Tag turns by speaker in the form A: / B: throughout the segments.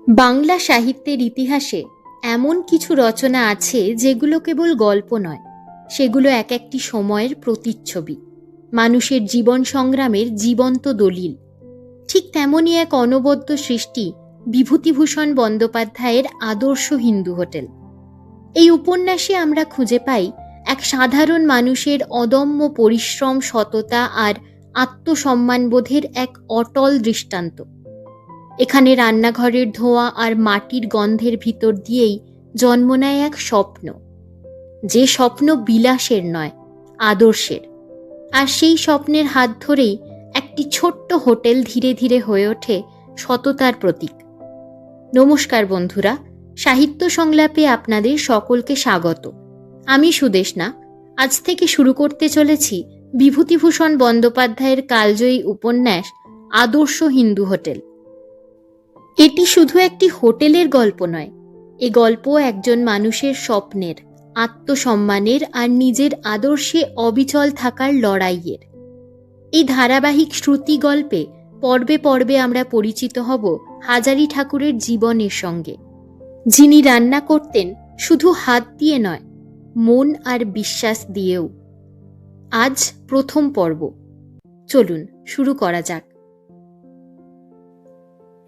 A: বাংলা সাহিত্যের ইতিহাসে এমন কিছু রচনা আছে যেগুলো কেবল গল্প নয়, সেগুলো এক একটি সময়ের প্রতিচ্ছবি, মানুষের জীবন সংগ্রামের জীবন্ত দলিল। ঠিক তেমনই এক অনবদ্য সৃষ্টি বিভূতিভূষণ বন্দ্যোপাধ্যায়ের আদর্শ হিন্দু হোটেল। এই উপন্যাসে আমরা খুঁজে পাই এক সাধারণ মানুষের অদম্য পরিশ্রম, সততা আর আত্মসম্মানবোধের এক অটল দৃষ্টান্ত। এখানে রান্নাঘরের ধোঁয়া আর মাটির গন্ধের ভিতর দিয়েই জন্ম নেয় এক স্বপ্ন, যে স্বপ্ন বিলাসের নয়, আদর্শের। আর সেই স্বপ্নের হাত ধরেই একটি ছোট্ট হোটেল ধীরে ধীরে হয়ে ওঠে সততার প্রতীক। নমস্কার বন্ধুরা, সাহিত্য সংলাপে আপনাদের সকলকে স্বাগত। আমি সুদেষ্ণা। আজ থেকে শুরু করতে চলেছি বিভূতিভূষণ বন্দ্যোপাধ্যায়ের কালজয়ী উপন্যাস আদর্শ হিন্দু হোটেল। এটি শুধু একটি হোটেলের গল্প নয়, এ গল্প একজন মানুষের স্বপ্নের, আত্মসম্মানের আর নিজের আদর্শে অবিচল থাকার লড়াইয়ের। এই ধারাবাহিক শ্রুতি গল্পে পর্বে পর্বে আমরা পরিচিত হব হাজারি ঠাকুরের জীবনের সঙ্গে, যিনি রান্না করতেন শুধু হাত দিয়ে নয়, মন আর বিশ্বাস দিয়েও। আজ প্রথম পর্ব, চলুন শুরু করা যাক।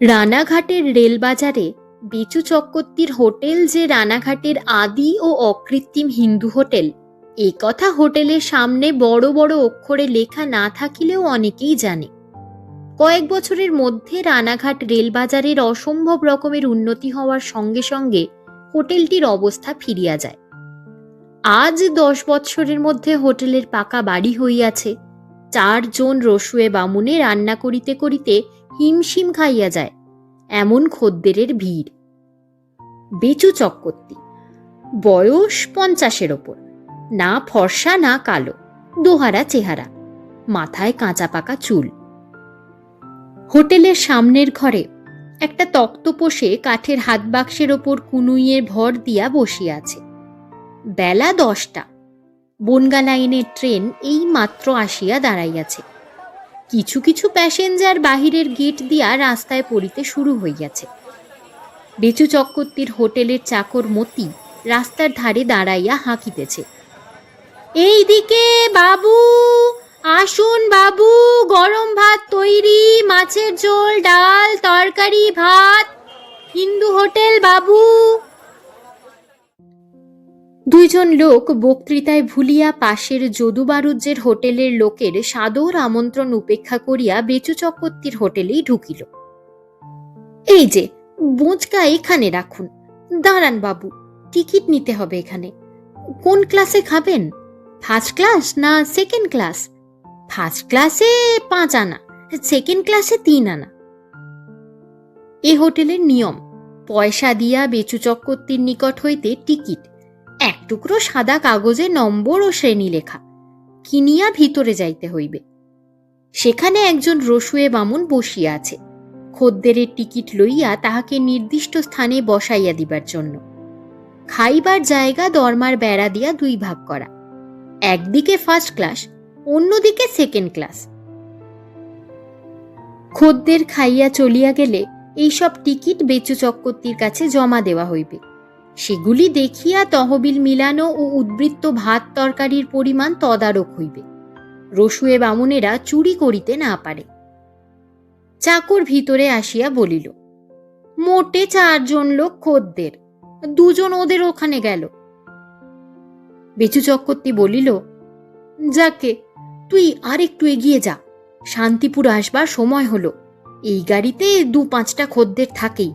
A: রানাঘাটের রেলবাজারে বেচু চক্রবর্তীর হোটেল যে রানাঘাটের আদি ও অকৃত্রিম হিন্দু হোটেল, এ কথা হোটেলের সামনে বড় বড় অক্ষরে লেখা না থাকিলেও অনেকেই জানে। কয়েক বছরের মধ্যে রানাঘাট রেলবাজারের অসম্ভব রকমের উন্নতি হওয়ার সঙ্গে সঙ্গে হোটেলটির অবস্থা ফিরিয়া যায়। আজ 10 বৎসরের মধ্যে হোটেলের পাকা বাড়ি হইয়াছে। 4 জন রসুয়ে বামুনে রান্না করিতে করিতে হিমশিম খাইয়া যায়, এমন খদ্দেরের ভিড়। বেচু চক্রবর্তী, বয়স 50-এর ওপর, না ফর্সা না কালো, দোহারা চেহারা, মাথায় কাঁচা পাকা চুল। হোটেলের সামনের ঘরে একটা তক্তপোষে কাঠের হাত বাক্সের ওপর কুনুইয়ের ভর দিয়া বসিয়া আছে। বেলা 10টা। বনগা লাইনের ট্রেন এই মাত্র আসিয়া দাঁড়াইয়াছে। কিছু কিছু প্যাসেঞ্জার বাহিরের গেট দিয়া রাস্তায় পড়িতে শুরু হইয়াছে। বেচু চক্রবর্তীর হোটেলের চাকর মতি রাস্তার ধারে দাঁড়াইয়া হাঁকিতেছে, এই দিকে বাবু, আসুন বাবু, গরম ভাত তৈরি, মাছের ঝোল, ডাল, তরকারি, ভাত, হিন্দু হোটেল বাবু। 2 জন লোক বক্তৃতায় ভুলিয়া পাশের যদু বারুজ্যের হোটেলের লোকের সাদর আমন্ত্রণ উপেক্ষা করিয়া বেচু চক্রবর্তীর হোটেলেই ঢুকিল। এই যে বোঁচকা এখানে রাখুন, দাঁড়ান বাবু, টিকিট নিতে হবে এখানে। কোন ক্লাসে খাবেন, ফার্স্ট ক্লাস না সেকেন্ড ক্লাস? ফার্স্ট ক্লাসে 5 আনা, সেকেন্ড ক্লাসে 3 আনা। এ হোটেলের নিয়ম, পয়সা দিয়া বেচু চক্রবর্তীর নিকট হইতে টিকিট, এক টুকরো সাদা কাগজে নম্বর ও শ্রেণী লেখা, কিনিয়া ভিতরে যাইতে হইবে। সেখানে একজন রসুয়ে বামুন বসিয়া আছে, খদ্দেরের টিকিট লইয়া তাহাকে নির্দিষ্ট স্থানে বসাইয়া দিবার জন্য। খাইবার জায়গা দরমার বেড়া দিয়া 2 ভাগ করা, একদিকে ফার্স্ট ক্লাস, অন্যদিকে সেকেন্ড ক্লাস। খদ্দের খাইয়া চলিয়া গেলে এইসব টিকিট বেচু চক্রবর্তীর কাছে জমা দেওয়া হইবে। সেগুলি দেখিয়া তহবিল মিলানো ও উদ্বৃত্ত ভাত তরকারির পরিমাণ তদারক হইবে, রসুয়ে বামুনেরা চুরি করিতে না পারে। চাকর ভিতরে আসিয়া বলিল, মোটে 4 জন লোক খদ্দের, 2 জন ওদের ওখানে গেল। বেচু চক্রবর্তী বলিল, যাকে, তুই আর একটু এগিয়ে যা, শান্তিপুর আসবার সময় হলো, এই গাড়িতে 2-5টা খদ্দের থাকেই।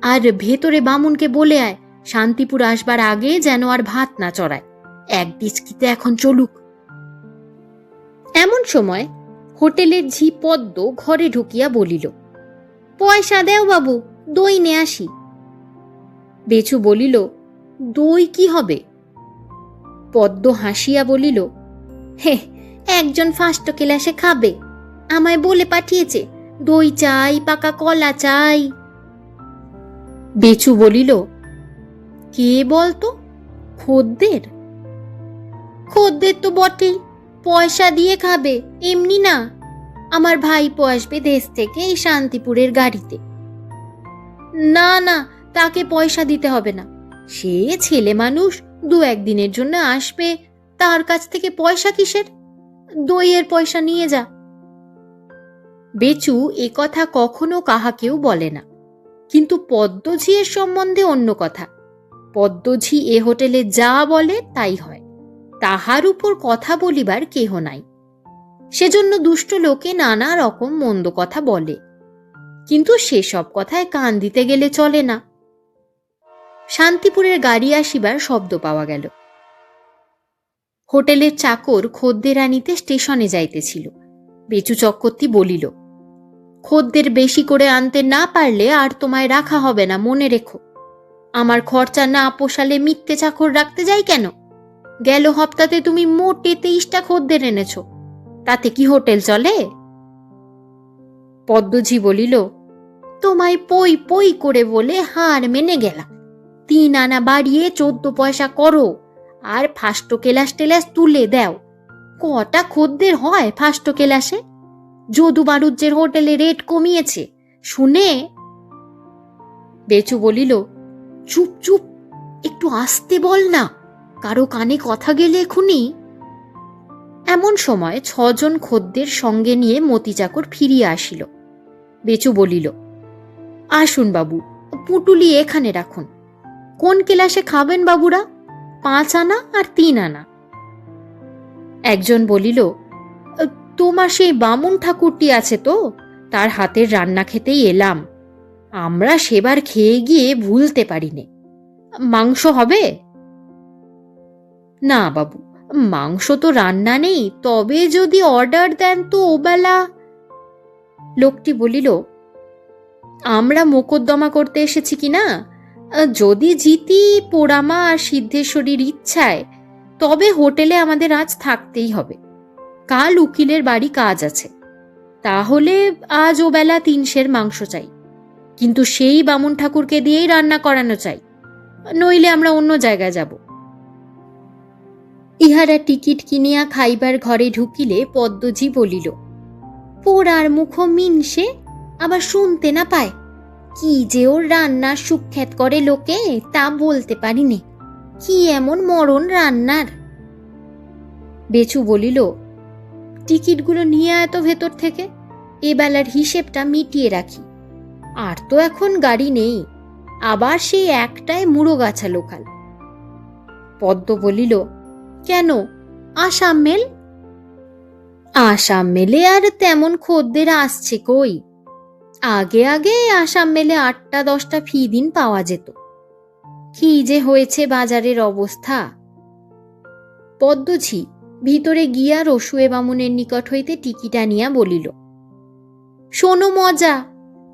A: আর ভেতরে বামুনকে বলে আয় শান্তিপুর আসবার আগে যেন আর ভাত না চড়ায়, 1 ডিস্কিতে এখন চলুক। এমন সময় হোটেলের ঝি পদ্ম ঘরে ঢুকিয়া বলিল, পয়সা দেও বাবু, দই নে আসি। বেচু বলিল, দই কি হবে? পদ্ম হাসিয়া বলিল, হে, একজন ফার্স্ট ক্লাসে খাবে, আমায় বলে পাঠিয়েছে দই চাই, পাকা কলা চাই। বেচু বলিল, কে বলতো? খদ্দের? খদ্দের তো বটেই, পয়সা দিয়ে খাবে, এমনি না। আমার ভাইপো আসবে দেশ থেকে এই শান্তিপুরের গাড়িতে। না না, তাকে পয়সা দিতে হবে না, সে ছেলে মানুষ, 2-1 দিনের জন্য আসবে, তার কাছ থেকে পয়সা কিসের? দইয়ের পয়সা নিয়ে যা। বেচু এ কথা কখনো কাহাকেও বলে না, কিন্তু পদ্মঝিয়ের সম্বন্ধে অন্য কথা। পদ্মঝি এ হোটেলে যা বলে তাই হয়, তাহার উপর কথা বলিবার কেহ নাই। সেজন্য দুষ্ট লোকে নানা রকম মন্দ কথা বলে, কিন্তু সেসব কথায় কান দিতে গেলে চলে না। শান্তিপুরের গাড়ি আসিবার শব্দ পাওয়া গেল। হোটেলের চাকর খদ্দের আনিতে স্টেশনে যাইতেছিল। বেচু চক্রবর্তী বলিল, খদ্দের বেশি করে আনতে না পারলে আর তোমায় রাখা হবে না, মনে রেখো। আমার খরচা না পোষালে মিথ্যে চাকর রাখতে যাই কেন? গেল হপ্তাতে তুমি মোটে 23টা খদ্দের এনেছ, তাতে কি হোটেল চলে? পদ্মঝি বলিল, তোমায় পই পই করে বলে হার মেনে গেলাম। 3 আনা বাড়িয়ে 14 পয়সা করো, আর ফাস্টো কেলাস টেলাস তুলে দাও। কটা খদ্দের হয় ফাস্টো কেলাসে? যদু বাড়ুজ্যের হোটেলে রেট কমিয়েছে শুনে। বেচু বলিল, চুপ চুপ, একটু আস্তে বল না, কারো কানে কথা গেলে এখুনি। এমন সময় 6 জন খদ্দের সঙ্গে নিয়ে মতি চাকর ফিরিয়া আসিল। বেচু বলিল, আসুন বাবু, পুটুলি এখানে রাখুন। কোন কেলাসে খাবেন বাবুরা? 5 আনা আর 3 আনা। একজন বলিল, তোমার সেই বামুন ঠাকুরটি আছে তো, তার হাতের রান্না খেতেই এলাম। আমরা সেবার খেয়ে গিয়ে ভুলতে পারিনে। মাংস হবে? না বাবু, মাংস তো রান্না নেই, তবে যদি অর্ডার দেন তো ওবেলা। লোকটি বলিল, আমরা মোকদ্দমা করতে এসেছি কিনা, যদি জিতি পোড়ামা আর সিদ্ধেশ্বরীর ইচ্ছায়, তবে হোটেলে আমাদের আজ থাকতেই হবে। কাল উকিলের বাড়ি কাজ আছে, তাহলে আজ ওবেলা 3 সের মাংস চাই, কিন্তু সেই বামুন ঠাকুরকে দিয়েই রান্না করানো চাই, নইলে আমরা অন্য জায়গায় যাব। ইহারা টিকিট কিনিয়া খাইবার ঘরে ঢুকিলে পদ্মঝি বলিল, পোড়ার মুখ মিনসে, আবার শুনতে না পায়। কি যে ওর রান্নার সুখ্যাত করে লোকে, তা বলতে পারিনে। কি এমন মরণ রান্নার। বেচু বলিল, টিকিটগুলো নিয়ে আয় তো ভেতর থেকে, এবেলার হিসেবটা মিটিয়ে রাখি। আর তো এখন গাড়ি নেই, আবার সেই একটায় মুড়োগাছা লোকাল। পদ্ম বলিল, কেন, আসাম মেল? আসাম মেলে আর তেমন খদ্দের আসছে কই? আগে আগে আসাম মেলে 8টা-10টা ফি দিন পাওয়া যেত। কি যে হয়েছে বাজারের অবস্থা। পদ্মঝি ভিতরে গিয়া রসুয়ে বামুনের নিকট হইতে টিকিট আনিয়া বলিল, শোনো মজা,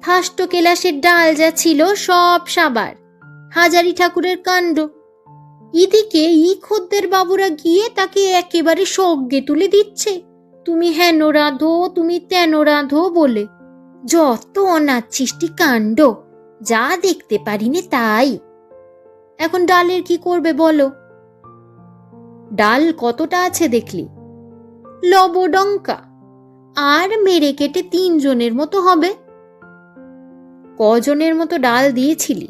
A: ফাস্টো কেলাসের ডাল যা ছিল সব সাবার, হাজারি ঠাকুরের কাণ্ড। এদিকে খদ্দের বাবুরা গিয়ে তাকে একেবারে সজ্ঞে তুলে দিচ্ছে, তুমি হেন রাঁধো, তুমি তেন রাঁধো বলে। যত অনাচ্ছিষ্টি কাণ্ড, যা দেখতে পারিনে তাই। এখন ডালের কি করবে বলো? ডাল কতটা আছে দেখলি? লবডঙ্কা, আর মেরে কেটে 3 জনের মতো হবে। কজনের মতো ডাল দিয়েছিলি?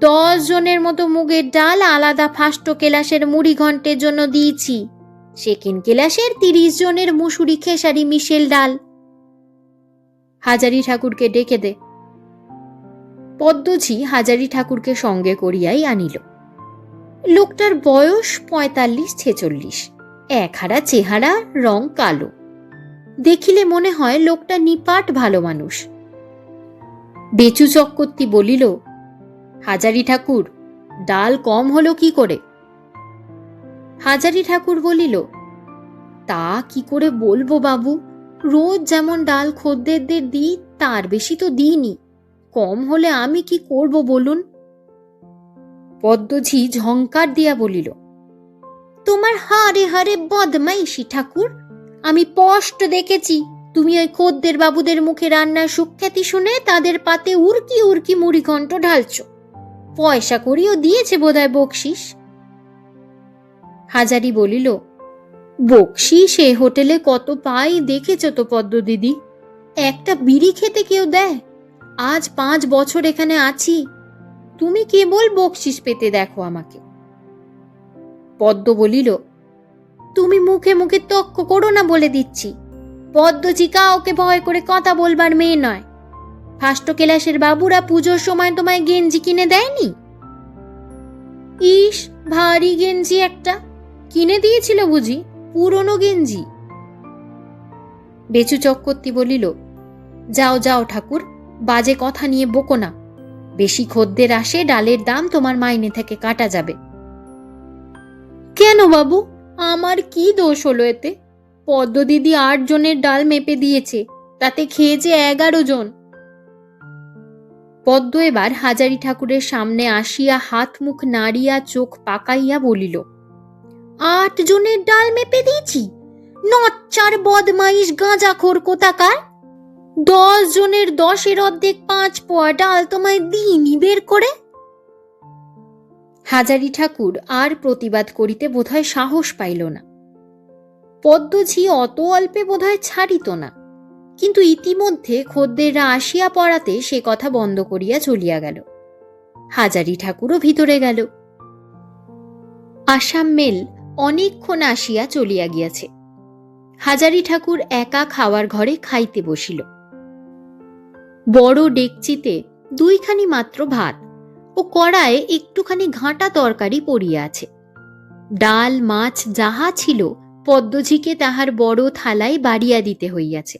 A: 10 জনের মতো মুগের ডাল আলাদা ফাস্টো কেলাসের মুড়ি ঘন্টের জন্য দিয়েছি, সেকেন্ড কেলাসের 30 জনের মুসুরি খেসারি মিশেল ডাল। হাজারি ঠাকুরকে ডেকে দে। পদ্মঝি হাজারি ঠাকুরকে সঙ্গে করিয়াই আনিল। লোকটার বয়স 45-46, একহারা চেহারা, রং কালো। দেখিলে মনে হয় লোকটা নিপাট ভালো মানুষ। বেচু চক্রবর্তী বলিল, হাজারি ঠাকুর, ডাল কম হলো কি করে? হাজারি ঠাকুর বলিল, তা কি করে বলবো বাবু, রোজ যেমন ডাল খদ্দেরদের দিই তার বেশি তো দিইনি, কম হলে আমি কি করব বলুন? পদ্মঝি ঝংকার দিয়া বলিল, তোমার হারে হারে বদমাইশি ঠাকুর। আমি স্পষ্ট দেখেছি তুমি ওই খদ্দের বাবুদের মুখে রান্নার সুখ্যাতি শুনে তাদের পাতে উড়কি উড়কি মুড়িঘণ্ট ঢালছ। পয়সা করিও দিয়েছে বোধহয় বকশিস। হাজারি বলিল, বকশিস এ হোটেলে কত পাই দেখেছ তো পদ্ম দিদি, একটা বিড়ি খেতে কেউ দেয়? আজ 5 বছর এখানে আছি, তুমি কেবল বকশিস পেতে দেখো আমাকে। পদ্ম বলিল, তুমি মুখে মুখে তক্ক করো না বলে দিচ্ছি। পদ্মজি কাউকে ভয় করে কথা বলবার মেয়ে নয়। ফাস্ট ক্লাসের বাবুরা পুজোর সময় তোমায় গেঞ্জি কিনে দেয়নি? ইস, ভারী গেঞ্জি একটা কিনে দিয়েছিল বুঝি? পুরনো গেঞ্জি। বেচু চক্রবর্তী বলিল, যাও যাও ঠাকুর, বাজে কথা নিয়ে বকো না। বেশি খদ্দের আসে, ডালের দাম তোমার মাইনে থেকে কাটা যাবে। কেন বাবু, আমার কি দোষ হলো এতে? পদ্ম দিদি 8 জনের ডাল মেপে দিয়েছে, তাতে খেয়েছে 11 জন। পদ্ম এবার হাজারি ঠাকুরের সামনে আসিয়া হাত মুখ নাড়িয়া চোখ পাকাইয়া বলিল, 8 জনের ডাল মেপে দিয়েছি? নচ্চার বদমাইশ গাঁজাখোর কোথাকার! 10 জনের 10-এর অর্ধেক 5 পোয়া ডাল তোমায় দিইনি বের করে। হাজারি ঠাকুর আর প্রতিবাদ করিতে বোধহয় সাহস পাইল না। পদ্মঝি অত অল্পে বোধহয় ছাড়িত না, কিন্তু ইতিমধ্যে খদ্দেররা আসিয়া পড়াতে সে কথা বন্ধ করিয়া চলিয়া গেল। হাজারি ঠাকুরও ভিতরে গেল। আসাম মেল অনেকক্ষণ আসিয়া চলিয়া গিয়াছে। হাজারি ঠাকুর একা খাওয়ার ঘরে খাইতে বসিল। বড় ডেকচিতে 2খানি মাত্র ভাত ও কড়ায় একটুখানি ঘাঁটা তরকারি পড়িয়া আছে। ডাল মাছ যাহা ছিল পদ্মঝিকে তাহার বড় থালায় বাড়িয়া দিতে হইয়াছে।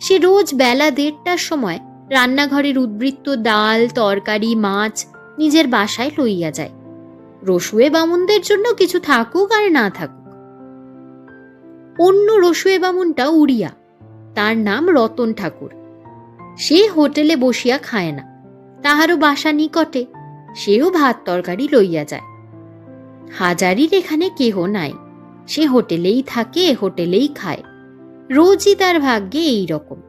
A: সে রোজ বেলা 1:30টার সময় রান্নাঘরের উদ্বৃত্ত ডাল তরকারি মাছ নিজের বাসায় লইয়া যায়। রসুয়ে বামুনদের জন্য কিছু থাকুক আর না থাকুক। অন্য রসুয়ে বামুনটা উড়িয়া, তার নাম রতন ঠাকুর। সে হোটেলে বসিয়া খায় না, তাহারও বাসা নিকটে, সেও ভাত তরকারি লইয়া যায়। হাজারির এখানে কেহ নাই, সে হোটেলেই থাকে, হোটেলেই খায়। রোজই তার ভাগ্যে এই রকম।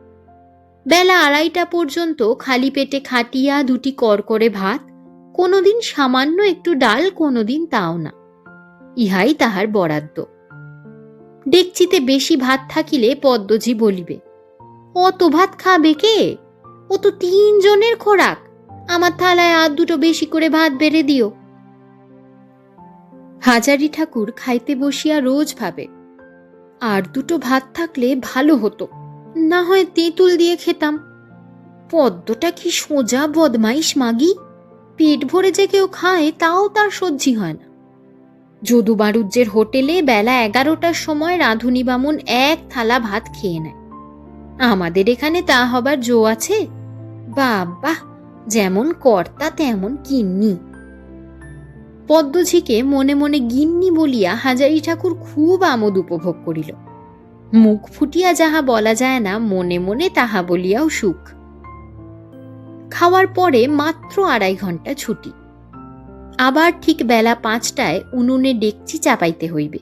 A: বেলা 2:30টা পর্যন্ত খালি পেটে খাটিয়া 2টি করকরে ভাত, কোনোদিন সামান্য একটু ডাল, কোনোদিন তাও না। ইহাই তাহার বরাদ্দ। ডেকচিতে বেশি ভাত থাকিলে পদ্মঝি বলিবে, অত ভাত খাবে কে? ও তো 3 জনের খোরাক। আমার থালায় আর 2টো বেশি করে ভাত বেড়ে দিও। হাজারি ঠাকুর খাইতে বসিয়া রোজ ভাবে, আর 2টো ভাত থাকলে ভালো হতো, না হয় তেঁতুল দিয়ে খেতাম। পদ্মটা কি সোজা বদমাইশ মাগি, পেট ভরে যে কেউ খায় তাও তার সহ্যি হয় না। যদু বাড়ুজ্যের হোটেলে বেলা 11টার সময় রাঁধুনি বামুন 1 থালা ভাত খেয়ে নেয়। আমাদের এখানে তা হবার জো আছে? বাবা, যেমন কর্তা তেমন গিন্নি। পদ্মঝিকে মনে মনে গিন্নি বলিয়া হাজারি ঠাকুর খুব আমোদ উপভোগ করিল। মুখ ফুটিয়া যাহা বলা যায় না, মনে মনে তাহা বলিয়াও সুখ। খাওয়ার পরে মাত্র 2.5 ঘন্টা ছুটি। আবার ঠিক বেলা 5টায় উনুনে ডেকচি চাপাইতে হইবে।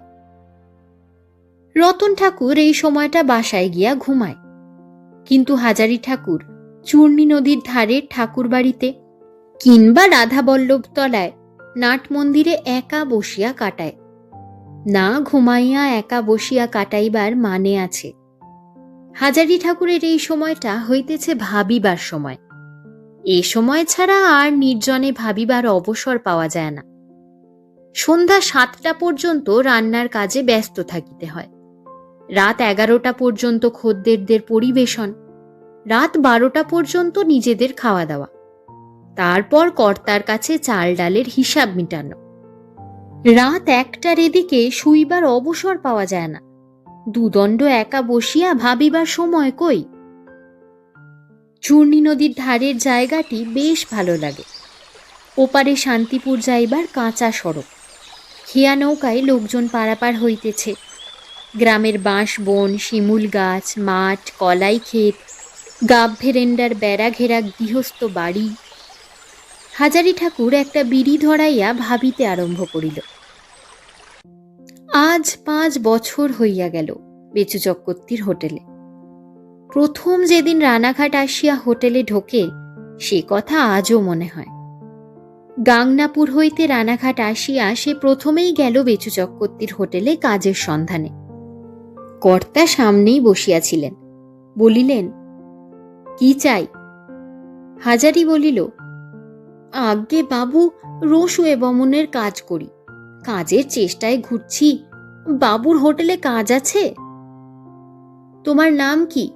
A: রতন ঠাকুর এই সময়টা বাসায় গিয়া ঘুমায়, কিন্তু হাজারি ঠাকুর চূর্ণী নদীর ধারের ঠাকুর বাড়িতে কিংবা রাধাবল্লভ তলায় নাট মন্দিরে একা বসিয়া কাটায়। না ঘুমাইয়া একা বসিয়া কাটাইবার মানে আছে। হাজারি ঠাকুরের এই সময়টা হইতেছে ভাবিবার সময়। এ সময় ছাড়া আর নির্জনে ভাবিবার অবসর পাওয়া যায় না। সন্ধ্যা 7টা পর্যন্ত রান্নার কাজে ব্যস্ত থাকিতে হয়। রাত 11টা পর্যন্ত খদ্দেরদের পরিবেশন, রাত 12টা পর্যন্ত নিজেদের খাওয়া দাওয়া, তারপর কর্তার কাছে চাল ডালের হিসাব মিটানো। রাত 1টার এদিকে শুইবার অবসর পাওয়া যায় না। দুদণ্ড একা বসিয়া ভাবিবার সময় কই। চূর্ণী নদীর ধারের জায়গাটি বেশ ভালো লাগে। ওপারে শান্তিপুর যাইবার কাঁচা সড়ক, খেয়া নৌকায় লোকজন পারাপার হইতেছে। গ্রামের বাঁশ বন, শিমুল গাছ, মাঠ, কলাই ক্ষেত, গাব ভেরেন্ডার বেড়া ঘেরা গৃহস্থ বাড়ি। হাজারি ঠাকুর একটা বিড়ি ধরাইয়া ভাবিতে আরম্ভ করিল। আজ 5 বছর হইয়া গেল বেচু চক্রবর্তীর হোটেলে। প্রথম যেদিন রানাঘাট আসিয়া হোটেলে ঢোকে, সে কথা আজও মনে হয়। গাংনাপুর হইতে রানাঘাট আসিয়া সে প্রথমেই গেল বেচু চক্রবর্তীর হোটেলে কাজের সন্ধানে। কর্তা সামনেই বসিয়াছিলেন, বলিলেন, কি চাই? হাজারি বলিল, আজ্ঞে বাবু, রসুয়ে বমনের কাজ করি, কাজের চেষ্টায় ঘুরছি। বাবুর হোটেলে কাজ আছে? তোমার নাম কি?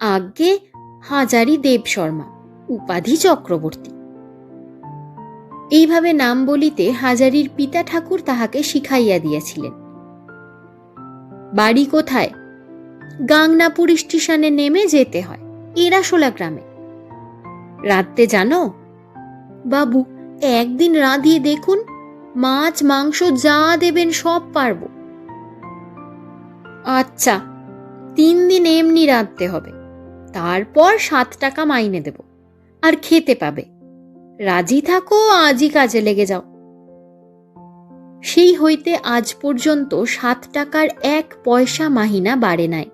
A: আজ্ঞে হাজারি দেব শর্মা, উপাধি চক্রবর্তী। এইভাবে নাম বলিতে হাজারির পিতা ঠাকুর তাহাকে শিখাইয়া দিয়েছিলেন। বাড়ি কোথায়? গাংনাপুর স্টেশনে নেমে যেতে হয়, এরাশোলা গ্রামে। রাঁধতে জানো? বাবু, একদিন রাঁধিয়ে দেখুন, মাছ মাংস যা দেবেন সব পারব। আচ্ছা, 3 দিন এমনি রাঁধতে হবে, তারপর 7 টাকা মাইনে দেব, আর খেতে পাবে। রাজি থাকো, আজই কাজে লেগে যাও। সেই হইতে আজ পর্যন্ত 7 টাকার 1 পয়সা মাহিনা বাড়ে নাই,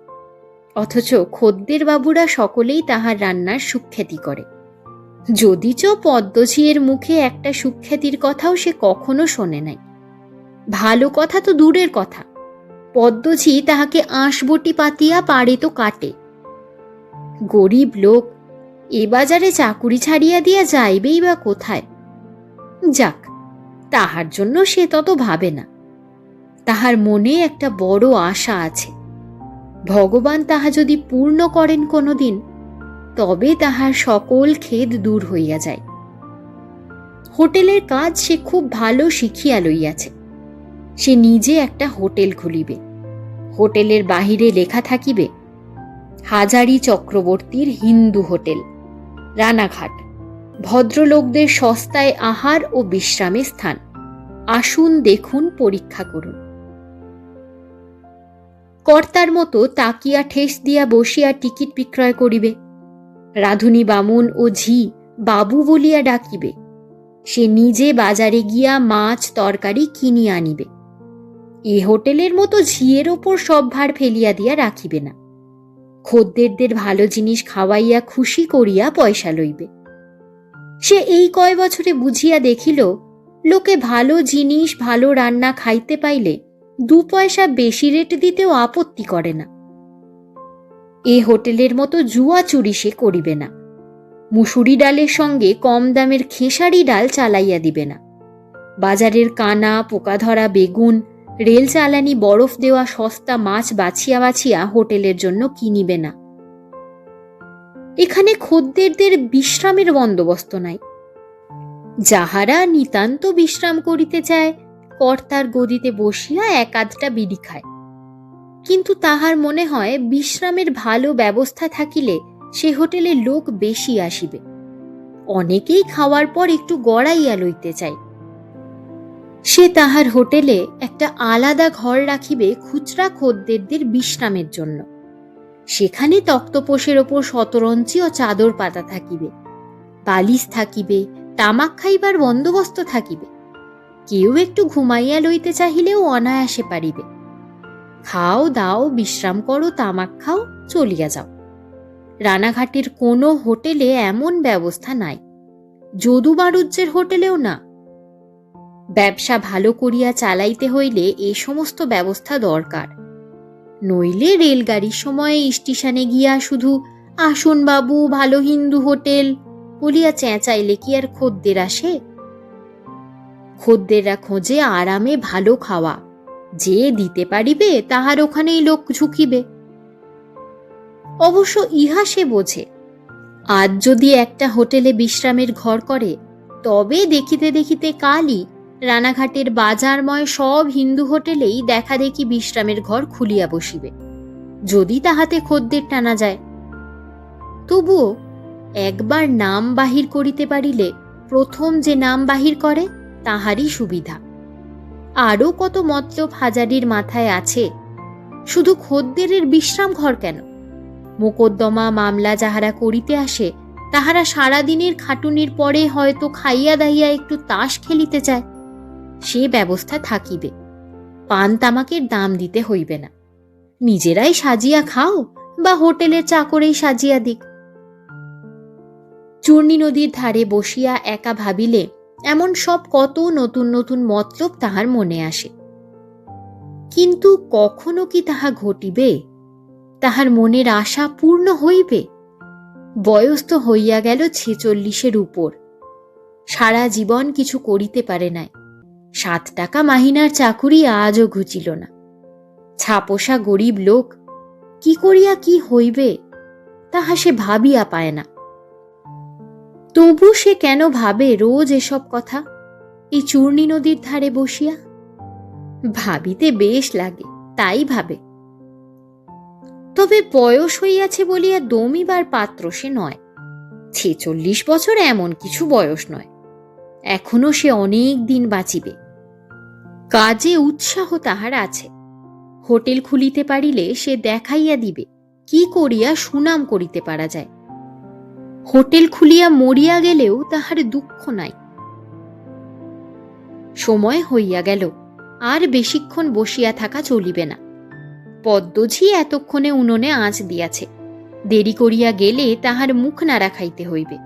A: অথচ খদ্দের বাবুরা সকলেই তাহার রান্নার সুখ্যাতি করে। যদিচ পদ্মঝিয়ের মুখে একটা সুখ্যাতির কথাও সে কখনো শোনে নাই। ভালো কথা তো দূরের কথা, পদ্মঝি তাহাকে আঁশবটি পাতিয়া পারে তো কাটে। গরিব লোক, এ বাজারে চাকুরি ছাড়িয়া দিয়া যাইবেই বা কোথায়? যাক, তাহার জন্য সে তত ভাবে না। তাহার মনে একটা বড় আশা আছে, ভগবান তাহা যদি পূর্ণ করেন কোনোদিন, তবে তাহার সকল খেদ দূর হইয়া যায়। হোটেলের কাজ সে খুব ভালো শিখিয়া লইয়াছে। সে নিজে একটা হোটেল খুলিবে। হোটেলের বাহিরে লেখা থাকিবে, হাজারি চক্রবর্তীর হিন্দু হোটেল, রানাঘাট, ভদ্রলোকদের সস্তায় আহার ও বিশ্রামের স্থান, আসুন দেখুন পরীক্ষা করুন। কর্তার মতো তাকিয়া ঠেস দিয়া বসিয়া টিকিট বিক্রয় করিবে। রাঁধুনি বামুন ও ঝি বাবু বলিয়া ডাকিবে। সে নিজে বাজারে গিয়া মাছ তরকারি কিনিয়া আনিবে। এ হোটেলের মতো ঝিয়ের ওপর সব ভার ফেলিয়া দিয়া রাখিবে না। খদ্দেরদের ভালো জিনিস খাওয়াইয়া খুশি করিয়া পয়সা লইবে। সে এই কয় বছরে বুঝিয়া দেখিল, লোকে ভালো জিনিস ভালো রান্না খাইতে পাইলে 2 পয়সা বেশি রেট দিতেও আপত্তি করে না। এ হোটেলের মতো জুয়া চুরি সে করিবে না। মুসুরি ডালের সঙ্গে কম দামের খেসারি ডাল চালাইয়া দিবে না। বাজারের কানা পোকা ধরা বেগুন, রেল চালানি বরফ দেওয়া সস্তা মাছ বাছিয়া বাছিয়া হোটেলের জন্য কিনিবে না। এখানে খদ্দেরদের বিশ্রামের বন্দোবস্ত নাই। যাহারা নিতান্ত বিশ্রাম করিতে চায়, কর্তার গদিতে বসিয়া 1-8টা বিড়ি খায়। কিন্তু তাহার মনে হয় বিশ্রামের ভালো ব্যবস্থা থাকিলে সে হোটেলে লোক বেশি আসিবে। অনেকেই খাওয়ার পর একটু গড়াইয়া লইতে চায়। সে তাহার হোটেলে একটা আলাদা ঘর রাখিবে খুচরা খদ্দেরদের বিশ্রামের জন্য। সেখানে তক্তপোষের ওপর শতরঞ্চি ও চাদর পাতা থাকিবে, বালিশ থাকিবে, তামাক খাইবার বন্দোবস্ত থাকিবে। কেউ একটু ঘুমাইয়া লইতে চাহিলেও অনায়াসে পারিবে। খাও দাও, বিশ্রাম করো, তামাক খাও, চলিয়া যাও। রানাঘাটের কোনো হোটেলে এমন ব্যবস্থা নাই, যদু বাণিজ্যের হোটেলেও না। ব্যবসা ভালো করিয়া চালাইতে হইলে এ সমস্ত ব্যবস্থা দরকার। নইলে রেলগাড়ির সময় স্টেশনে গিয়া শুধু আসুন বাবু, ভালো হিন্দু হোটেল বলিয়া চেঁচাইলে কি আর খদ্দের আসে? খদ্দেররা খোঁজে আরামে ভালো খাওয়া, যে দিতে পারিবে তাহার ওখানেই লোক ঝুঁকিবে। অবশ্য ইহা সে বোঝে। আজ যদি একটা হোটেলে বিশ্রামের ঘর করে, তবে দেখিতে দেখিতে কালই রানাঘাটের বাজারময় সব হিন্দু হোটেলেই দেখা দেখি বিশ্রামের ঘর খুলিয়া বসিবে, যদি তাহাতে খদ্দের টানা যায়। তবুও একবার নাম বাহির করিতে পারিলে প্রথম যে নাম বাহির করে তাহারই সুবিধা। আরও কত মতলব হাজারির মাথায় আছে। শুধু খদ্দেরের বিশ্রাম ঘর কেন, মোকদ্দমা মামলা যাহারা করিতে আসে, তাহারা সারাদিনের খাটুনির পরে হয়তো খাইয়া দাইয়া একটু তাস খেলিতে চায়, সে ব্যবস্থা থাকিবে। পান তামাকের দাম দিতে হইবে না। নিজেরাই সাজিয়া খাও বা হোটেলের চাকরেই সাজিয়া দিক। চূর্ণী নদীর ধারে বসিয়া একা ভাবিলে এমন সব কত নতুন নতুন মতলব তাহার মনে আসে। কিন্তু কখনো কি তাহা ঘটিবে? তাহার মনের আশা পূর্ণ হইবে? বয়স তো হইয়া গেল 46-এর উপর। সারা জীবন কিছু করিতে পারে নাই। 7 টাকা মাহিনার চাকুরি আজও ঘুচিল না। ছাপোষা গরিব লোক, কি করিয়া কি হইবে তাহা সে ভাবিয়া পায় না। তবু সে কেন ভাবে রোজ এসব কথা, এই চূর্ণী নদীর ধারে বসিয়া? ভাবিতে বেশ লাগে, তাই ভাবে। তবে বয়স হইয়াছে বলিয়া দমিবার পাত্র সে নয়। 46 বছর এমন কিছু বয়স নয়। এখনো সে অনেক দিন বাঁচিবে। কাজে উৎসাহ তাহার আছে। হোটেল খুলিতে পারিলে সে দেখাইয়া দিবে কি করিয়া সুনাম করিতে পারা যায়। হোটেল খুলিয়া মরিয়া গেলেও তাহার দুঃখ নাই। সময় হইয়া গেল, আর বেশিক্ষণ বসিয়া থাকা চলিবে না। পদ্মঝি এতক্ষণে উনোনে আঁচ দিয়াছে। দেরি করিয়া গেলে তাহার মুখ নাড়া খাইতে হইবে।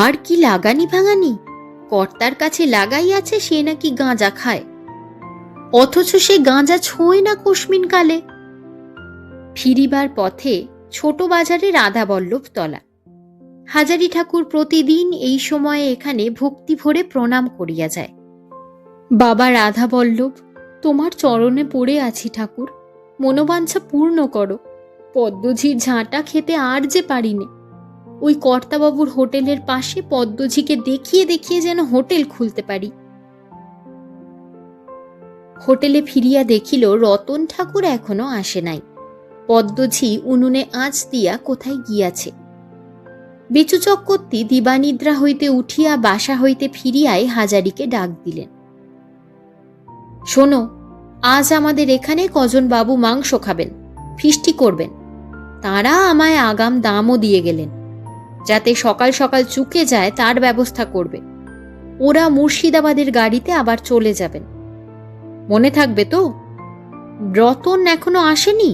A: আর কি লাগানি ভাঙানি! কর্তার কাছে লাগাইয়াছে সে নাকি গাঁজা খায়, অথচ সে গাঁজা ছোঁয় না কস্মিন কালে। ফিরিবার পথে ছোট বাজারে রাধাবল্লভ তলা। হাজারি ঠাকুর প্রতিদিন এই সময়ে এখানে ভক্তি ভরে প্রণাম করিয়া যায়। বাবা রাধাবল্লভ, তোমার চরণে পড়ে আছি ঠাকুর, মনোবাঞ্ছা পূর্ণ করো। পদ্মঝির ঝাঁটা খেতে আর যে পারিনে। ওই কর্তাবাবুর হোটেলের পাশে পদ্মঝিকে দেখিয়ে দেখিয়ে যেন হোটেল খুলতে পারি। হোটেলে ফিরিয়া দেখিল রতন ঠাকুর এখনো আসে নাই। পদ্মঝি উনুনে আঁচ দিয়া কোথায় গিয়াছে। বেচু চক্রবর্তী দিবানিদ্রা হইতে উঠিয়া বাসা হইতে ফিরিয়াই হাজারিকে ডাক দিলেন। শোনো, আজ আমাদের এখানে কজন বাবু মাংস খাবেন, ফিস্টি করবেন। তারা আমায় আগাম দামও দিয়ে গেলেন, যাতে সকাল সকাল চুকে যায় তার ব্যবস্থা করবে। ওরা মুর্শিদাবাদের গাড়িতে আবার চলে যাবেন। মনে থাকবে তো? রতন এখনো আসেনি?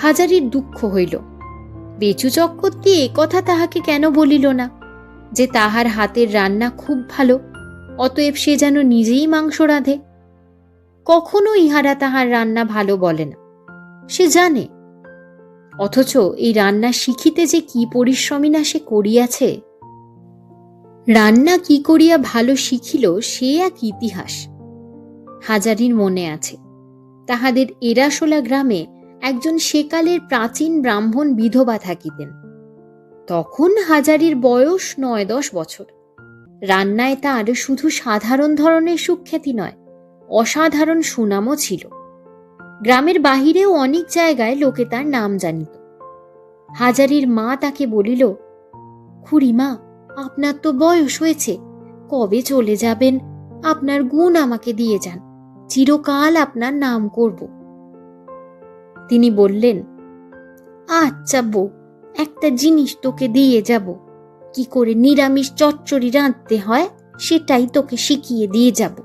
A: হাজারির দুঃখ হইল। বেচু চক্রবর্তী একথা তাহাকে কেন বলিল না যে তাহার হাতের রান্না খুব ভালো, অতএব সে যেন নিজেই মাংস রাঁধে। কখনো ইহারা তাহার রান্না ভালো বলে না, সে জানে। অথচ এই রান্না শিখিতে যে কি পরিশ্রমী না সে করিয়াছে। রান্না কি করিয়া ভালো শিখিল সে এক ইতিহাস। হাজারির মনে আছে, তাহাদের এরাশোলা গ্রামে একজন সেকালের প্রাচীন ব্রাহ্মণ বিধবা থাকিতেন। তখন হাজারির বয়স 9-10 বছর। রান্নায় তার শুধু সাধারণ ধরনের সুখ্যাতি নয়, অসাধারণ সুনামও ছিল। গ্রামের বাহিরেও অনেক জায়গায় লোকে তার নাম জানিত। হাজারির মা তাকে বলিল, খুড়িমা, আপনার তো বয়স হয়েছে, কবে চলে যাবেন? আপনার গুণ আমাকে দিয়ে যান, চিরকাল আপনার নাম করব। তিনি বললেন, আচ্ছা বউ, একটা জিনিস তোকে দিয়ে যাব। কি করে নিরামিষ চচ্চড়ি রাঁধতে হয় সেটাই তোকে শিখিয়ে দিয়ে যাব।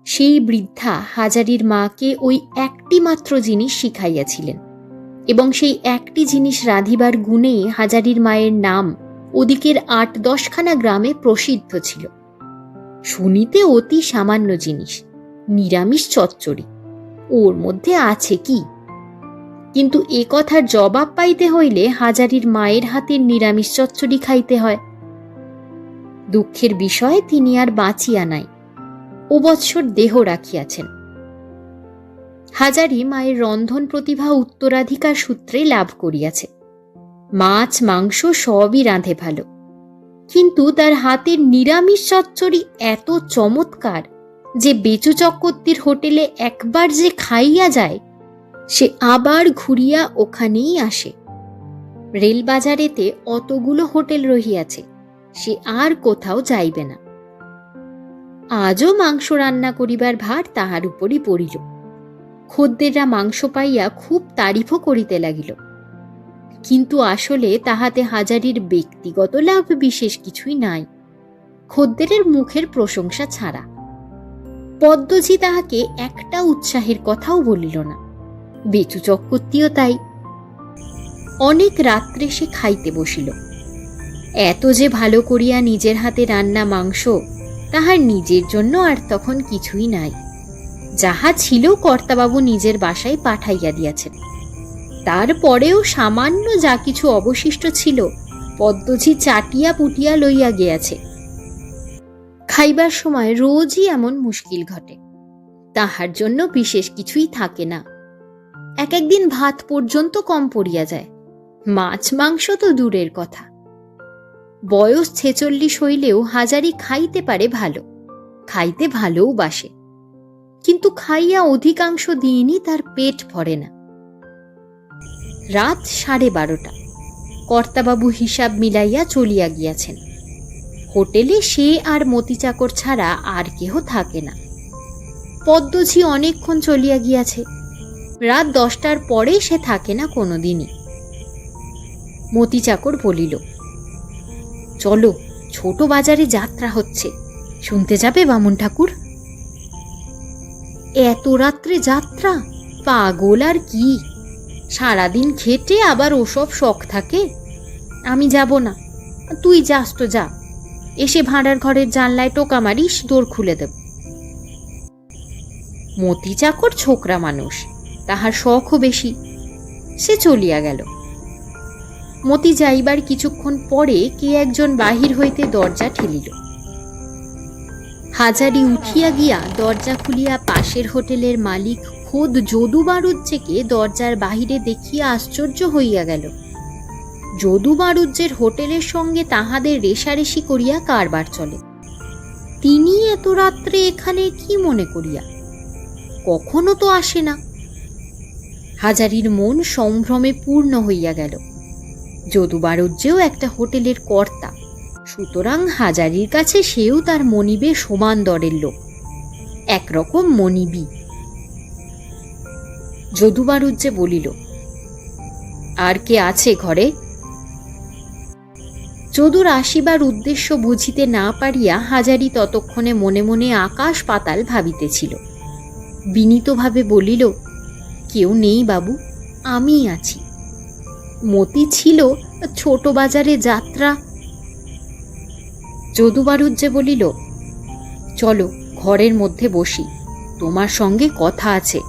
A: সেই বৃদ্ধা হাজারির মাকে ওই একটি মাত্র জিনিস শিখাইয়াছিলেন, এবং সেই একটি জিনিস রাঁধিবার গুণেই হাজারির মায়ের নাম ওদিকের 8-10 খানা গ্রামে প্রসিদ্ধ ছিল। শুনিতে অতি সামান্য জিনিস, নিরামিষ চচ্চড়ি, ওর মধ্যে আছে কি? কিন্তু এ কথার জবাব পাইতে হইলে হাজারির মায়ের হাতের নিরামিষ চচ্চড়ি খাইতে হয়। দুঃখের বিষয় তিনি আর বাঁচিয়া নাই, ও বৎসর দেহ রাখিয়াছেন। হাজারি মায়ের রন্ধন প্রতিভা উত্তরাধিকার সূত্রে লাভ করিয়াছে। মাছ মাংস সবই রাঁধে ভালো, কিন্তু তার হাতের নিরামিষ চচ্চড়ি এত চমৎকার যে বেচু চক্রবর্তীর হোটেলে একবার যে খাইয়া যায় সে আবার ঘুরিয়া ওখানেই আসে। রেলবাজারেতে অতগুলো হোটেল রহিয়াছে, সে আর কোথাও যাইবে না। আজও মাংস রান্না করিবার ভার তাহার উপরই পড়িল। খদ্দেররা মাংস পাইয়া খুব তারিফও করিতে লাগিল, কিন্তু আসলে তাহাতে হাজারির ব্যক্তিগত লাভ বিশেষ কিছুই নাই, খদ্দেরের মুখের প্রশংসা ছাড়া। পদ্মঝি তাহাকে একটা উৎসাহের কথাও বলিল না, বেচু চক্রবর্তীও তাই। অনেক রাত্রে সে খাইতে বসিল। এত যে ভালো করিয়া নিজের হাতে রান্না মাংস তাহার নিজের জন্য আর তখন কিছুই নাই। যাহা ছিল কর্তাবাবু নিজের বাসায় পাঠাইয়া দিয়াছেন, তারপরেও সামান্য যা কিছু অবশিষ্ট ছিল পদ্মঝি চাটিয়া পুটিয়া লইয়া গিয়াছে। খাইবার সময় রোজই এমন মুশকিল ঘটে, তাহার জন্য বিশেষ কিছুই থাকে না। এক একদিন ভাত পর্যন্ত কম পড়িয়া যায়, মাছ মাংস তো দূরের কথা। বয়স 46 হইলেও হাজারি খাইতে পারে ভালো, খাইতে ভালোও বাসে, কিন্তু খাইয়া অধিকাংশ দিনই তার পেট ভরে না। রাত 12:30, কর্তাবাবু হিসাব মিলাইয়া চলিয়া গিয়াছেন। হোটেলে সে আর মতি চাকর ছাড়া আর কেহ থাকে না। পদ্মঝি অনেকক্ষণ চলিয়া গিয়াছে, রাত 10টার পরে সে থাকে না কোনোদিনই। মতি চাকর বলিল, চলো, ছোট বাজারে যাত্রা হচ্ছে, শুনতে যাবে বামুন ঠাকুর? এত রাত্রে যাত্রা? পাগল আর কি, সারাদিন খেটে আবার ওসব শখ থাকে। আমি যাব না, তুই যাস তো যা, এসে ভাঁড়ার ঘরের জানলায় টোকা মারিস, দোর খুলে দেব। মতি চাকর ছোকরা মানুষ, তাহার শখও বেশি, সে চলিয়া গেল। মতি যাইবার কিছুক্ষণ পরে কে একজন বাহির হইতে দরজা ঠেলিল। হাজারি উঠিয়া গিয়া দরজা খুলিয়া পাশের হোটেলের মালিক খোদ যদু বাড়ুজ্জেকে দরজার বাহিরে দেখিয়া আশ্চর্য হইয়া গেল। যদু বাড়ুজ্জের হোটেলের সঙ্গে তাহাদের রেশারেশি করিয়া কারবার চলে। তিনি এত রাত্রে এখানে কি মনে করিয়া? কখনো তো আসে না। হাজারির মন সম্ভ্রমে পূর্ণ হইয়া গেল। যদু বাড়ুজ্জেও একটা হোটেলের কর্তা, সুতরাং হাজারির কাছে সেও তার মনিবে সমান দরের লোক, একরকম মনিবি। যদু বাড়ুজ্জে বলিল, আর কে আছে ঘরে? যদুর আসিবার উদ্দেশ্য বুঝিতে না পারিয়া হাজারি ততক্ষণে মনে মনে আকাশ পাতাল ভাবিতেছিল। বিনীতভাবে বলিল, কেউ নেই বাবু, আমিই আছি। মতি ছিল ছোট বাজারে যাত্রা। যদু বাড়ুজ্জে বলিল, চলো ঘরের মধ্যে বসি, তোমার সঙ্গে কথা আছে।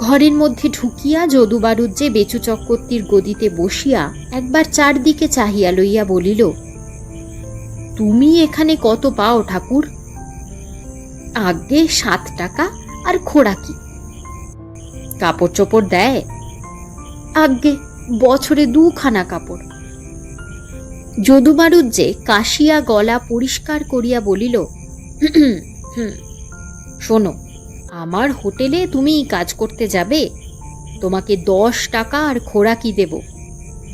A: ঘরের মধ্যে ঢুকিয়া যদু বাড়ুজ্জে বেচু চক্রবর্তীর গদিতে বসিয়া একবার চারদিকে চাহিয়া লইয়া বলিল, তুমি এখানে কত পাও ঠাকুর? আজ্ঞে 7 টাকা আর খোরাকি। কাপড় চোপড় দেয়? আজ্ঞে বছরে 2 খানা কাপড়। যদু বাড়ুজ্জে কাশিয়া গলা পরিষ্কার করিয়া বলিল, শোনো, আমার হোটেলে তুমি কাজ করতে যাবে, তোমাকে 10 টাকা আর খোরাকি দেব,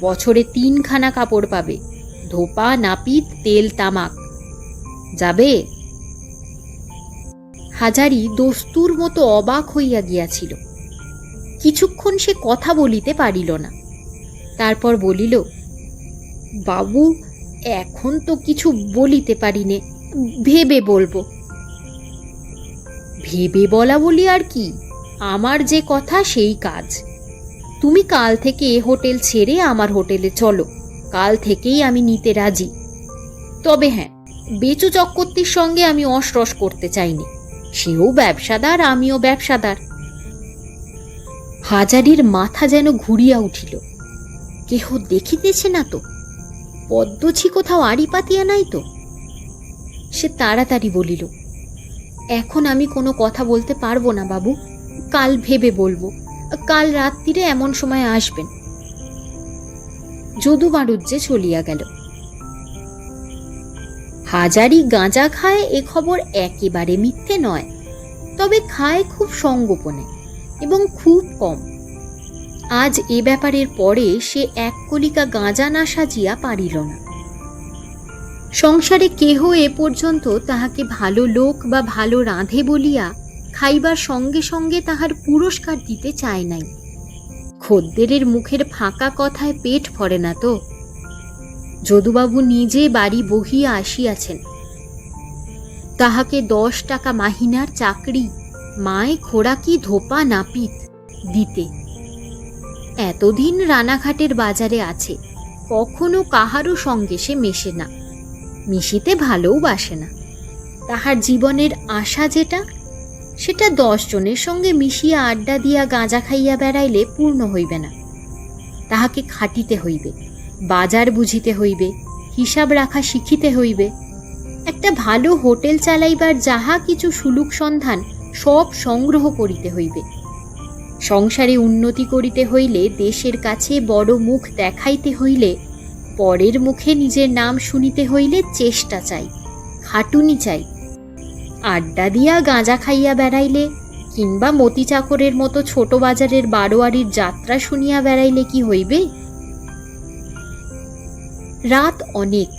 A: বছরে 3 খানা কাপড় পাবে, ধোপা, নাপিত, তেল, তামাক। যাবে? হাজারি দস্তুর মতো অবাক হইয়া গিয়াছিল। কিছুক্ষণ সে কথা বলিতে পারিল না। তারপর বলিল, বাবু, এখন তো কিছু বলিতে পারিনে, ভেবে বলবো। ভেবে বলা বলি আর কি, আমার যে কথা সেই কাজ। তুমি কাল থেকে এ হোটেল ছেড়ে আমার হোটেলে চলো, কাল থেকেই আমি নিতে রাজি। তবে হ্যাঁ, বেচু চক্রবর্তীর সঙ্গে আমি অসরস করতে চাইনি, সেও ব্যবসাদার, আমিও ব্যবসাদার। হাজারির মাথা যেন ঘুরিয়া উঠিল। কেহ দেখিতেছে না তো? পদ্মঝি কোথাও আড়ি পাতিয়া নাই তো? সে তাড়াতাড়ি বলিল, এখন আমি কোনো কথা বলতে পারবো না বাবু, কাল ভেবে বলবো, কাল রাত্রিরে এমন সময় আসবেন। যদু বাড়ুজ্জে চলিয়া গেল। হাজারি গাঁজা খায় এ খবর একেবারে মিথ্যে নয়, তবে খায় খুব সঙ্গোপনে এবং খুব কম। আজ এ ব্যাপারের পরে সে 1 কলিকা গাঁজা না সাজিয়া পারিল না। সংসারে কেহ এ পর্যন্ত তাহাকে ভালো লোক বা ভালো রাঁধে বলিয়া খাইবার সঙ্গে সঙ্গে তাহার পুরস্কার দিতে চায় নাই। খদ্দেরের মুখের ফাঁকা কথায় পেট ভরে না তো। যদুবাবু নিজে বাড়ি বহিয়া আসিয়াছেন। তাহাকে 10 টাকা মাহিনার চাকরি, মায় খোরাকি, ধোপা, নাপিত দিতে। এতদিন রানাঘাটের বাজারে আছে, কখনো কাহারও সঙ্গে সে মেশে না, মিশিতে ভালোও বাসে না। তাহার জীবনের আশা যেটা, সেটা 10 জনের সঙ্গে মিশিয়া আড্ডা দিয়া গাঁজা খাইয়া বেড়াইলে পূর্ণ হইবে না। তাহাকে খাটিতে হইবে, বাজার বুঝিতে হইবে, হিসাব রাখা শিখিতে হইবে। একটা ভালো হোটেল চালাইবার যাহা কিছু সুলুক সন্ধান সব সংগ্রহ করিতে হইবে। সংসারে উন্নতি করিতে হইলে, দেশের কাছে বড় মুখ দেখাইতে হইলে, পরের মুখে নিজের নাম শুনিতে হইলে চেষ্টা চাই, খাটুনি চাই। আড্ডা দিয়া গাঁজা খাইয়া বেড়াইলে কিংবা মতি চাকরের মতো ছোট বাজারের বারোয়ারির যাত্রা শুনিয়া বেড়াইলে কি হইবে? রাত অনেক,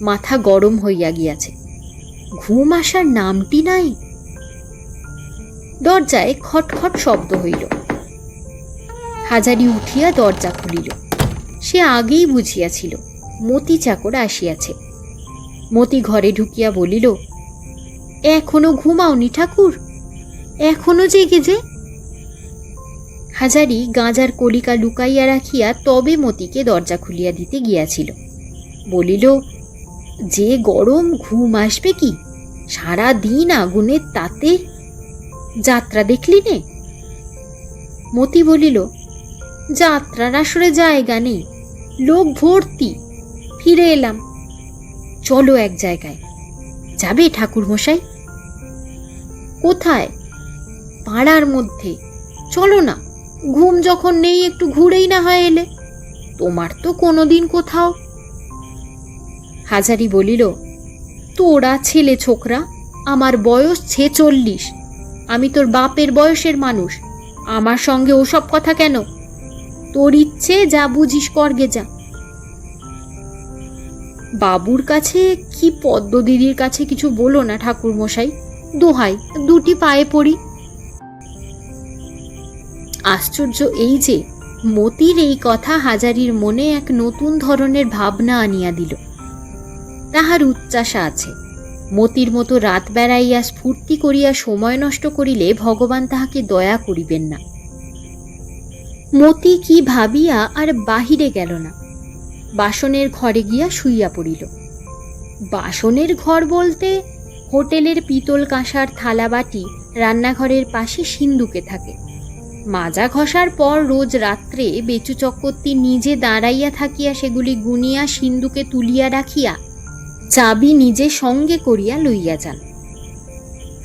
A: মাথা গরম হইয়া গিয়াছে, ঘুম আসার নামটি নাই। দরজায় খটখট শব্দ হইল। হাজারি উঠিয়া দরজা খুলিল। সে আগেই বুঝিয়াছিল মতি চাকর আসিয়াছে। মতি ঘরে ঢুকিয়া বলিল, এখনো ঘুমাওনি ঠাকুর? এখনো জেগে যে? হাজারি গাঁজার কলিকা লুকাইয়া রাখিয়া তবে মতিকে দরজা খুলিয়া দিতে গিয়াছিল। বলিল, যে গরম, ঘুম আসবে কি? সারা দিন আগুনের তাতে। যাত্রা দেখলি নে? মতি বলিল, যাত্রার আসরে জায়গা নেই, লোক ভর্তি, ফিরে এলাম। চলো এক জায়গায়। যাবে ঠাকুর মশাই? কোথায়? পাড়ার মধ্যে। চলো না, ঘুম যখন নেই একটু ঘুরেই না হয় এলে। তোমার তো কোনোদিন কোথাও। হাজারি বলিল, তোরা ছেলে ছোকরা, আমার বয়স 46, আমি তোর বাপের বয়সের মানুষ, আমার সঙ্গে ওসব কথা কেন? তোর ইচ্ছে, যা বুঝিস করগে যা। বাবুর কাছে কি পদ্ম দিদির কাছে কিছু বলো না ঠাকুর মশাই, দোহাই, দুটি পায়ে পড়ি। আশ্চর্য এই যে মতির এই কথা হাজারির মনে এক নতুন ধরনের ভাবনা আনিয়া দিল। তাহার উচ্চাশা আছে, মতির মতো রাত বেড়াইয়া স্ফূর্তি করিয়া সময় নষ্ট করিলে ভগবান তাহাকে দয়া করিবেন না। মতি কি ভাবিয়া আর বাহিরে গেল না, বাসনের ঘরে গিয়া শুইয়া পড়িল। বাসনের ঘর বলতে হোটেলের পিতল কাঁসার থালা বাটি রান্নাঘরের পাশে সিন্দুকে থাকে। মাজা ঘষার পর রোজ রাত্রে বেচু চক্রবর্তী নিজে দাঁড়াইয়া থাকিয়া সেগুলি গুনিয়া সিন্দুকে তুলিয়া রাখিয়া চাবি নিজে সঙ্গে করিয়া লইয়া যান।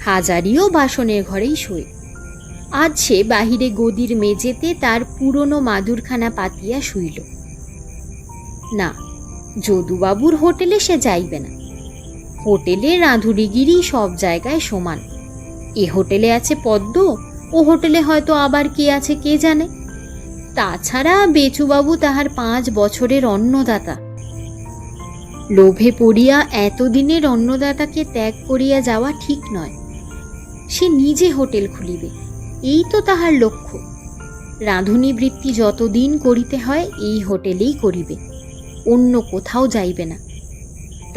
A: হাজারিও বাসনের ঘরেই শোয়। আজ সে বাহিরে গদির মেঝেতে তার পুরনো মাদুরখানা পাতিয়া শুইল। না, যদুবাবুর হোটেলে সে যাইবে না। হোটেলে রাঁধুনিগিরি সব জায়গায় সমান। এ হোটেলে আছে পদ্ম, ও হোটেলে হয়তো আবার কে আছে কে জানে। তাছাড়া বেচুবাবু তাহার 5 বছরের অন্নদাতা। লোভে পড়িয়া এতদিনের অন্নদাতাকে ত্যাগ করিয়া যাওয়া ঠিক নয়। সে নিজে হোটেল খুলিবে, এই তো তাহার লক্ষ্য। রাঁধুনি বৃত্তি যতদিন করিতে হয় এই হোটেলেই করিবে, অন্য কোথাও যাইবে না।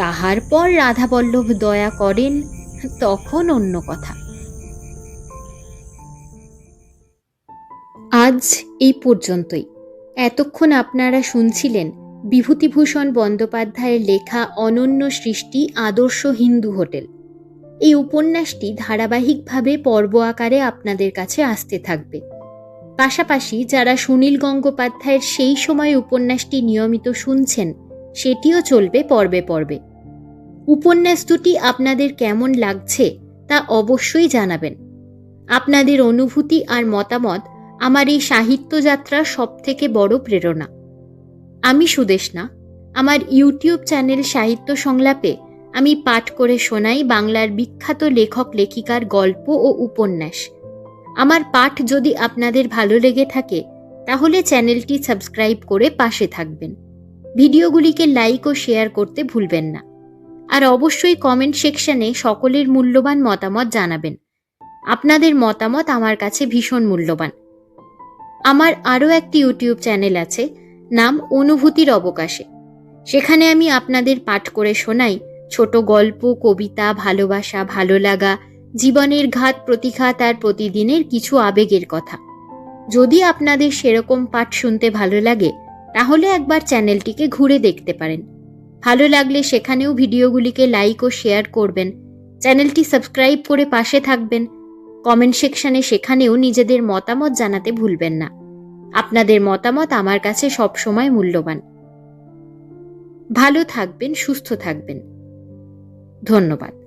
A: তাহার পর রাধাবল্লভ দয়া করেন, তখন অন্য কথা। আজ এই পর্যন্তই। এতক্ষণ আপনারা শুনছিলেন বিভূতিভূষণ বন্দ্যোপাধ্যায়ের লেখা অনন্য সৃষ্টি আদর্শ হিন্দু হোটেল। এই উপন্যাসটি ধারাবাহিকভাবে পর্ব আকারে আপনাদের কাছে আসতে থাকবে। পাশাপাশি যারা সুনীল গঙ্গোপাধ্যায়ের সেই সময় উপন্যাসটি নিয়মিত শুনছেন, সেটিও চলবে পর্বে পর্বে। উপন্যাস দুটি আপনাদের কেমন লাগছে তা অবশ্যই জানাবেন। আপনাদের অনুভূতি আর মতামত আমার এই সাহিত্য যাত্রার সবথেকে বড় প্রেরণা। আমি সুদেষ্ণা। আমার ইউটিউব চ্যানেল সাহিত্য সংলাপে আমি পাঠ করে শোনাই বাংলার বিখ্যাত লেখক লেখিকার গল্প ও উপন্যাস। আমার পাঠ যদি আপনাদের ভালো লেগে থাকে তাহলে চ্যানেলটি সাবস্ক্রাইব করে পাশে থাকবেন। ভিডিওগুলিকে লাইক ও শেয়ার করতে ভুলবেন না। আর অবশ্যই কমেন্ট সেকশনে সকলের মূল্যবান মতামত জানাবেন। আপনাদের মতামত আমার কাছে ভীষণ মূল্যবান। আমার আরও একটি ইউটিউব চ্যানেল আছে, নাম অনুভূতির অবকাশে। সেখানে আমি আপনাদের পাঠ করে শোনাই ছোট গল্প, কবিতা, ভালোবাসা, ভালো লাগা, জীবনের ঘাত প্রতিঘাত আর প্রতিদিনের কিছু আবেগের কথা। যদি আপনাদের সেরকম পাঠ শুনতে ভালো লাগে তাহলে একবার চ্যানেলটিকে ঘুরে দেখতে পারেন। ভালো লাগলে সেখানেও ভিডিওগুলিকে লাইক ও শেয়ার করবেন। চ্যানেলটি সাবস্ক্রাইব করে পাশে থাকবেন। কমেন্ট সেকশনে সেখানেও নিজেদের মতামত জানাতে ভুলবেন না। আপনাদের মতামত আমার কাছে সবসময় মূল্যবান। ভালো থাকবেন, সুস্থ থাকবেন। ধন্যবাদ।